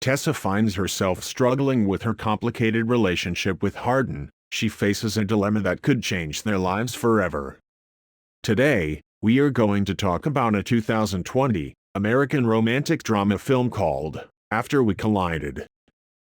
Tessa finds herself struggling with her complicated relationship with Hardin. She faces a dilemma that could change their lives forever. Today, we are going to talk about a 2020 American romantic drama film called After We Collided.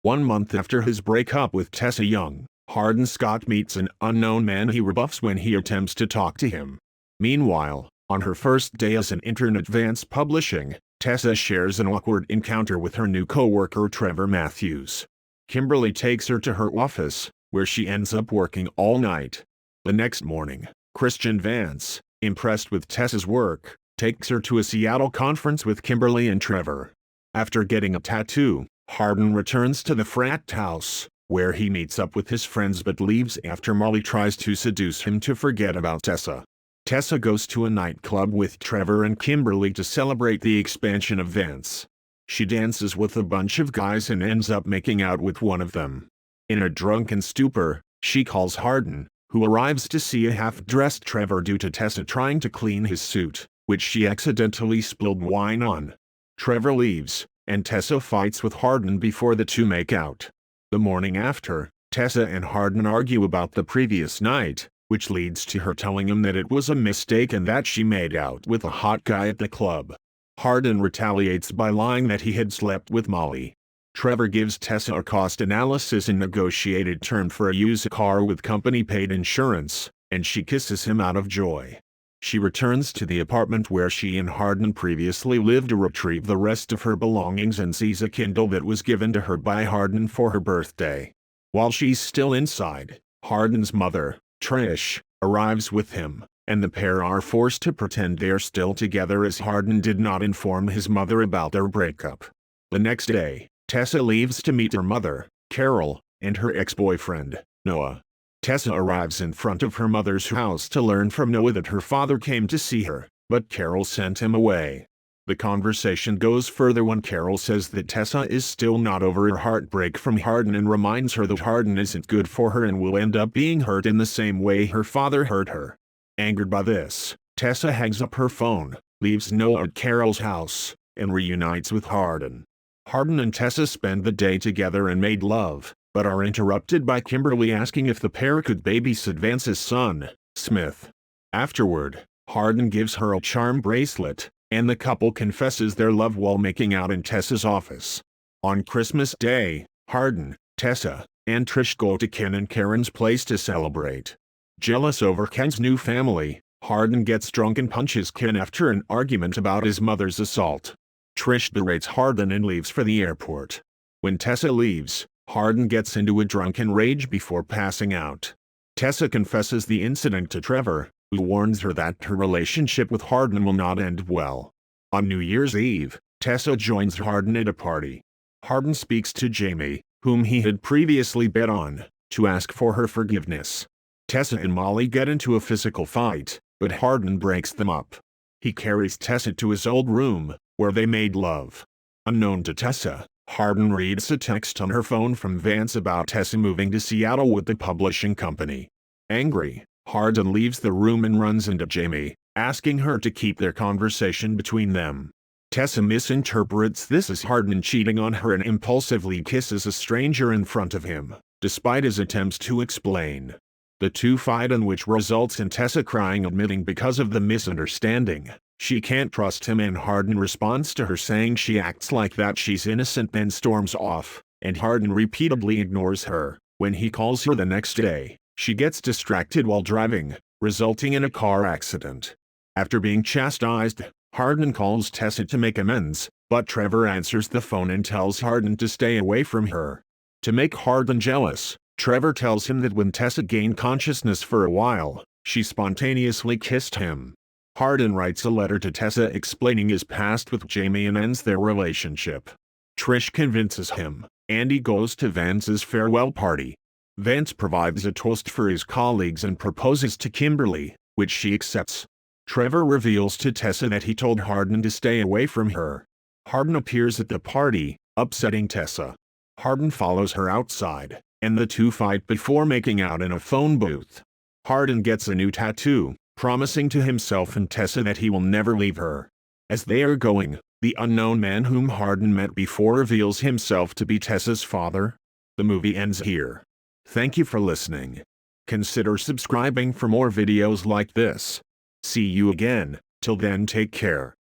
1 month after his breakup with Tessa Young, Hardin Scott meets an unknown man he rebuffs when he attempts to talk to him. Meanwhile, on her first day as an intern at Vance Publishing, Tessa shares an awkward encounter with her new co-worker Trevor Matthews. Kimberly takes her to her office, where she ends up working all night. The next morning, Christian Vance, impressed with Tessa's work, takes her to a Seattle conference with Kimberly and Trevor. After getting a tattoo, Hardin returns to the frat house, where he meets up with his friends but leaves after Molly tries to seduce him to forget about Tessa. Tessa goes to a nightclub with Trevor and Kimberly to celebrate the expansion of Vance. She dances with a bunch of guys and ends up making out with one of them. In a drunken stupor, she calls Hardin, who arrives to see a half-dressed Trevor due to Tessa trying to clean his suit, which she accidentally spilled wine on. Trevor leaves, and Tessa fights with Hardin before the two make out. The morning after, Tessa and Hardin argue about the previous night, which leads to her telling him that it was a mistake and that she made out with a hot guy at the club. Hardin retaliates by lying that he had slept with Molly. Trevor gives Tessa a cost analysis and negotiated term for a used car with company-paid insurance, and she kisses him out of joy. She returns to the apartment where she and Hardin previously lived to retrieve the rest of her belongings and sees a Kindle that was given to her by Hardin for her birthday. While she's still inside, Hardin's mother, Trish, arrives with him, and the pair are forced to pretend they're still together as Hardin did not inform his mother about their breakup. The next day, Tessa leaves to meet her mother, Carol, and her ex-boyfriend, Noah. Tessa arrives in front of her mother's house to learn from Noah that her father came to see her, but Carol sent him away. The conversation goes further when Carol says that Tessa is still not over her heartbreak from Hardin and reminds her that Hardin isn't good for her and will end up being hurt in the same way her father hurt her. Angered by this, Tessa hangs up her phone, leaves Noah at Carol's house, and reunites with Hardin. Hardin and Tessa spend the day together and made love, but are interrupted by Kimberly asking if the pair could babysit Vance's son, Smith. Afterward, Hardin gives her a charm bracelet, and the couple confesses their love while making out in Tessa's office. On Christmas Day, Hardin, Tessa, and Trish go to Ken and Karen's place to celebrate. Jealous over Ken's new family, Hardin gets drunk and punches Ken after an argument about his mother's assault. Trish berates Hardin and leaves for the airport. When Tessa leaves, Hardin gets into a drunken rage before passing out. Tessa confesses the incident to Trevor, who warns her that her relationship with Hardin will not end well. On New Year's Eve, Tessa joins Hardin at a party. Hardin speaks to Jamie, whom he had previously bet on, to ask for her forgiveness. Tessa and Molly get into a physical fight, but Hardin breaks them up. He carries Tessa to his old room, where they made love. Unknown to Tessa, Hardin reads a text on her phone from Vance about Tessa moving to Seattle with the publishing company. Angry, Hardin leaves the room and runs into Jamie, asking her to keep their conversation between them. Tessa misinterprets this as Hardin cheating on her and impulsively kisses a stranger in front of him, despite his attempts to explain. The two fight, in which results in Tessa crying, admitting because of the misunderstanding she can't trust him, and Hardin responds to her saying she acts like that she's innocent, then storms off, and Hardin repeatedly ignores her. When he calls her the next day, she gets distracted while driving, resulting in a car accident. After being chastised, Hardin calls Tessa to make amends, but Trevor answers the phone and tells Hardin to stay away from her. To make Hardin jealous, Trevor tells him that when Tessa gained consciousness for a while, she spontaneously kissed him. Hardin writes a letter to Tessa explaining his past with Jamie and ends their relationship. Trish convinces him, and he goes to Vance's farewell party. Vance provides a toast for his colleagues and proposes to Kimberly, which she accepts. Trevor reveals to Tessa that he told Hardin to stay away from her. Hardin appears at the party, upsetting Tessa. Hardin follows her outside, and the two fight before making out in a phone booth. Hardin gets a new tattoo, promising to himself and Tessa that he will never leave her. As they are going, The unknown man whom Hardin met before reveals himself to be Tessa's father. The movie ends here. Thank you for listening. Consider subscribing for more videos like this. See you again. Till then, take care.